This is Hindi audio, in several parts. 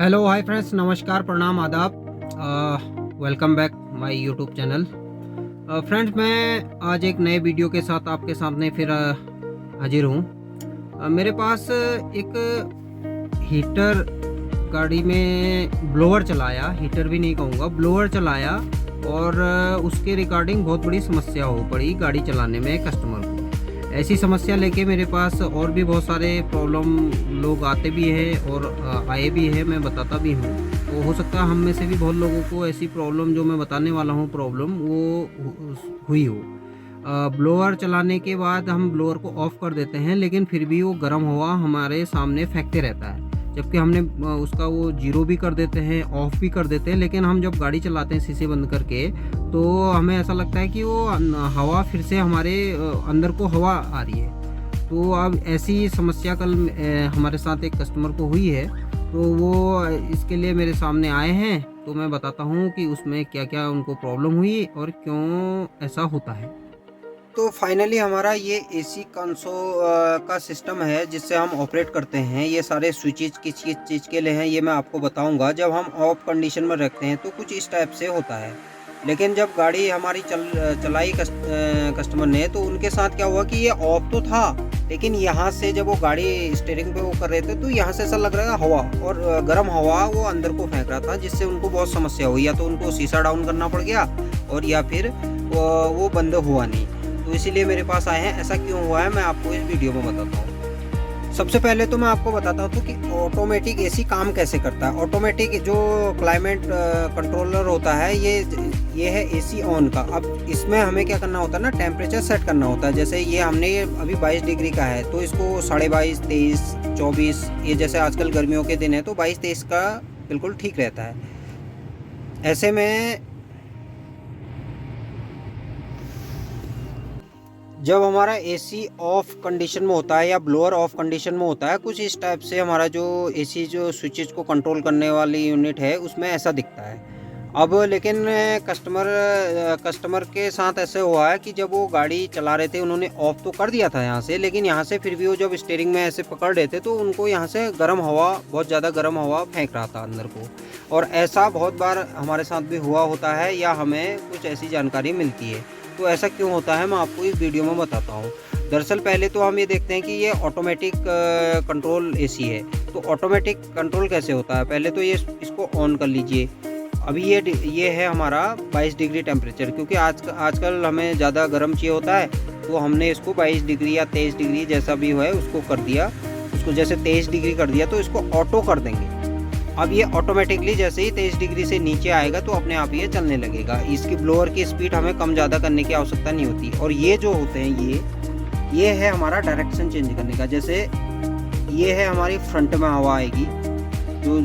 हेलो हाय फ्रेंड्स, नमस्कार, प्रणाम, आदाब। Welcome back my YouTube channel. Friends, मैं आज एक नए वीडियो के साथ आपके सामने फिर हाजिर हूँ। मेरे पास एक हीटर गाड़ी में ब्लोअर चलाया, हीटर भी नहीं कहूँगा, ब्लोअर चलाया और उसके रिगार्डिंग बहुत बड़ी समस्या हो पड़ी गाड़ी चलाने में कस्टमर को। ऐसी समस्या लेके मेरे पास और भी बहुत सारे प्रॉब्लम लोग आते भी हैं और आए भी हैं, मैं बताता भी हूँ। तो हो सकता है हम में से भी बहुत लोगों को ऐसी प्रॉब्लम जो मैं बताने वाला हूँ प्रॉब्लम वो हुई हो। ब्लोअर चलाने के बाद हम ब्लोअर को ऑफ़ कर देते हैं, लेकिन फिर भी वो गर्म हवा हमारे सामने फेंकते रहता है। जबकि हमने उसका वो ज़ीरो भी कर देते हैं, ऑफ़ भी कर देते हैं, लेकिन हम जब गाड़ी चलाते हैं शीशे बंद करके, तो हमें ऐसा लगता है कि वो हवा फिर से हमारे अंदर को हवा आ रही है। तो अब ऐसी समस्या कल हमारे साथ एक कस्टमर को हुई है, तो वो इसके लिए मेरे सामने आए हैं। तो मैं बताता हूँ कि उसमें क्या-क्या उनको प्रॉब्लम हुई और क्यों ऐसा होता है। तो फाइनली हमारा ये एसी का सिस्टम है जिससे हम ऑपरेट करते हैं। ये सारे स्विचेस किस किस चीज़ के लिए हैं ये मैं आपको बताऊंगा। जब हम ऑफ कंडीशन में रखते हैं तो कुछ इस टाइप से होता है, लेकिन जब गाड़ी हमारी चलाई कस्टमर ने, तो उनके साथ क्या हुआ कि ये ऑफ तो था, लेकिन यहाँ से जब वो गाड़ी स्टीयरिंग पे वो कर रहे थे तो यहाँ से ऐसा लग रहा है हवा और गर्म हवा वो अंदर को फेंक रहा था, जिससे उनको बहुत समस्या हुई। या तो उनको शीशा डाउन करना पड़ गया और या फिर वो बंद हुआ नहीं। तो इसीलिए मेरे पास आए हैं। ऐसा क्यों हुआ है मैं आपको इस वीडियो में बताता हूँ। सबसे पहले तो मैं आपको बताता हूँ कि ऑटोमेटिक एसी काम कैसे करता है। ऑटोमेटिक जो क्लाइमेट कंट्रोलर होता है ये है एसी ऑन का। अब इसमें हमें क्या करना होता है ना, टेम्परेचर सेट करना होता है। जैसे ये हमने अभी 22 डिग्री का है, तो इसको 22.5, 23, 24, ये जैसे आजकल गर्मियों के दिन है तो 22-23 का बिल्कुल ठीक रहता है। ऐसे में जब हमारा एसी ऑफ कंडीशन में होता है या ब्लोअर ऑफ कंडीशन में होता है, कुछ इस टाइप से हमारा जो एसी जो स्विचेस को कंट्रोल करने वाली यूनिट है उसमें ऐसा दिखता है। अब लेकिन कस्टमर के साथ ऐसे हुआ है कि जब वो गाड़ी चला रहे थे उन्होंने ऑफ तो कर दिया था यहाँ से, लेकिन यहाँ से फिर भी वो जब स्टीयरिंग में ऐसे पकड़ रहे थे तो उनको यहाँ से गर्म हवा, बहुत ज़्यादा गर्म हवा फेंक रहा था अंदर को। और ऐसा बहुत बार हमारे साथ भी हुआ होता है या हमें कुछ ऐसी जानकारी मिलती है। तो ऐसा क्यों होता है मैं आपको इस वीडियो में बताता हूँ। दरअसल पहले तो हम ये देखते हैं कि ये ऑटोमेटिक कंट्रोल एसी है। तो ऑटोमेटिक कंट्रोल कैसे होता है, पहले तो ये इसको ऑन कर लीजिए। अभी ये है हमारा 22 डिग्री टेम्परेचर, क्योंकि आजकल हमें ज़्यादा गर्म चाहिए होता है, तो हमने इसको 22 डिग्री या 23 डिग्री जैसा भी है उसको कर दिया। उसको जैसे 23 डिग्री कर दिया तो इसको ऑटो कर देंगे। अब ये ऑटोमेटिकली जैसे ही 23 डिग्री से नीचे आएगा तो अपने आप ये चलने लगेगा। इसकी ब्लोअर की स्पीड हमें कम ज़्यादा करने की आवश्यकता नहीं होती। और ये जो होते हैं ये है हमारा डायरेक्शन चेंज करने का। जैसे ये है हमारी फ्रंट में हवा आएगी, जो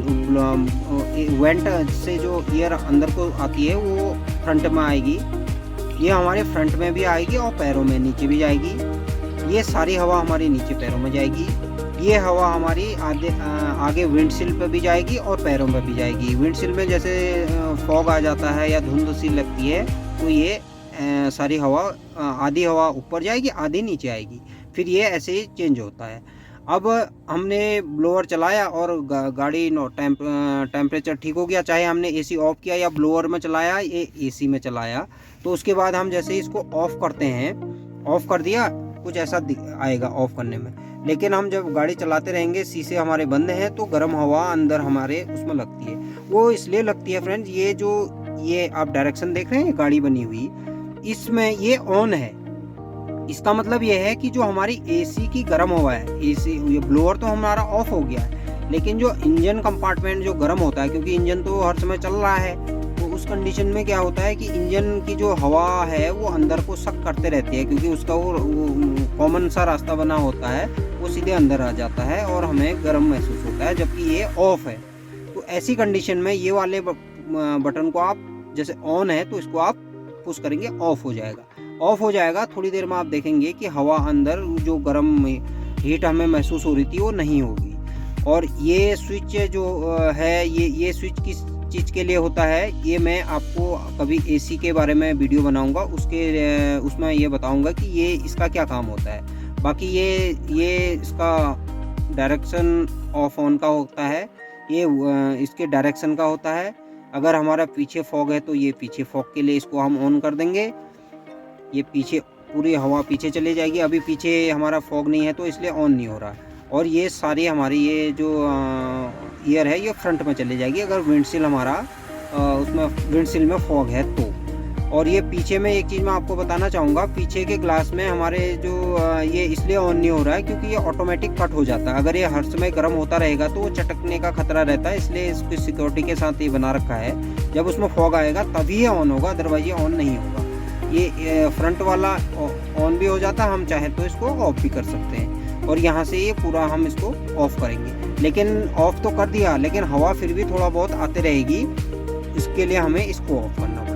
वेंट से जो एयर अंदर को आती है वो फ्रंट में आएगी। ये हमारे फ्रंट में भी आएगी और पैरों में नीचे भी जाएगी। ये सारी हवा हमारी नीचे पैरों में जाएगी। ये हवा हमारी आगे विंडशील पे भी जाएगी और पैरों में भी जाएगी। विंडशील में जैसे फॉग आ जाता है या धुंध सी लगती है तो ये सारी हवा, आधी हवा ऊपर जाएगी, आधी नीचे आएगी। फिर ये ऐसे ही चेंज होता है। अब हमने ब्लोअर चलाया और गाड़ी टेम्परेचर ठीक हो गया, चाहे हमने एसी ऑफ किया या ब्लोअर में चलाया ये एसी में चलाया। तो उसके बाद हम जैसे ही इसको ऑफ करते हैं, ऑफ कर दिया, कुछ ऐसा आएगा ऑफ करने में। लेकिन हम जब गाड़ी चलाते रहेंगे, शीशे हमारे बंद हैं, तो गर्म हवा अंदर हमारे उसमें लगती है। वो इसलिए लगती है फ्रेंड्स, ये आप डायरेक्शन देख रहे हैं गाड़ी बनी हुई, इसमें ये ऑन है। इसका मतलब ये है कि जो हमारी एसी की गर्म हवा है, एसी ये ब्लोअर तो हमारा ऑफ हो गया है, लेकिन जो इंजन कंपार्टमेंट जो गर्म होता है, क्योंकि इंजन तो हर समय चल रहा है, तो उस कंडीशन में क्या होता है कि इंजन की जो हवा है वो अंदर को सक करते रहती है, क्योंकि उसका वो कॉमन सा रास्ता बना होता है, वो सीधे अंदर आ जाता है और हमें गर्म महसूस होता है, जबकि ये ऑफ है। तो ऐसी कंडीशन में ये वाले बटन को आप जैसे ऑन है तो इसको आप पुश करेंगे, ऑफ हो जाएगा। ऑफ हो जाएगा, थोड़ी देर में आप देखेंगे कि हवा अंदर जो गर्म हीट हमें महसूस हो रही थी वो नहीं होगी। और ये स्विच जो है ये स्विच किस चीज़ के लिए होता है, ये मैं आपको कभी एसी के बारे में वीडियो बनाऊंगा, उसमें ये बताऊंगा कि ये इसका क्या काम होता है। बाकी ये इसका डायरेक्शन ऑफ ऑन का होता है। ये इसके डायरेक्शन का होता है। अगर हमारा पीछे फॉग है तो ये पीछे फॉग के लिए इसको हम ऑन कर देंगे। ये पीछे पूरी हवा पीछे चली जाएगी। अभी पीछे हमारा फॉग नहीं है तो इसलिए ऑन नहीं हो रहा। और ये सारी हमारी ये जो ईयर है ये फ्रंट में चली जाएगी अगर विंडशील हमारा उसमें विंडशील में फॉग है तो। और ये पीछे में एक चीज़ मैं आपको बताना चाहूँगा, पीछे के ग्लास में हमारे जो ये इसलिए ऑन नहीं हो रहा है क्योंकि ये ऑटोमेटिक कट हो जाता है। अगर ये हर समय गर्म होता रहेगा तो वो चटकने का खतरा रहता है, इसलिए इसकी सिक्योरिटी के साथ ये बना रखा है। जब उसमें फॉग आएगा तभी ये ऑन होगा, अदरवाइज ये ऑन नहीं होगा। ये फ्रंट वाला ऑन भी हो जाता है, हम चाहें तो इसको ऑफ भी कर सकते हैं। और यहाँ से ये पूरा हम इसको ऑफ करेंगे। लेकिन ऑफ तो कर दिया, लेकिन हवा फिर भी थोड़ा बहुत आते रहेगी, इसके लिए हमें इसको ऑफ करना पड़ेगा।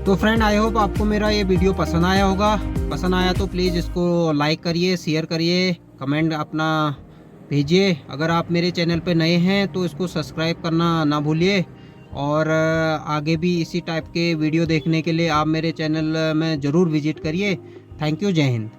तो फ्रेंड, आई होप आपको मेरा ये वीडियो पसंद आया होगा। पसंद आया तो प्लीज़ इसको लाइक करिए, शेयर करिए, कमेंट अपना भेजिए। अगर आप मेरे चैनल पे नए हैं तो इसको सब्सक्राइब करना ना भूलिए। और आगे भी इसी टाइप के वीडियो देखने के लिए आप मेरे चैनल में ज़रूर विजिट करिए। Thank you. जय हिंद।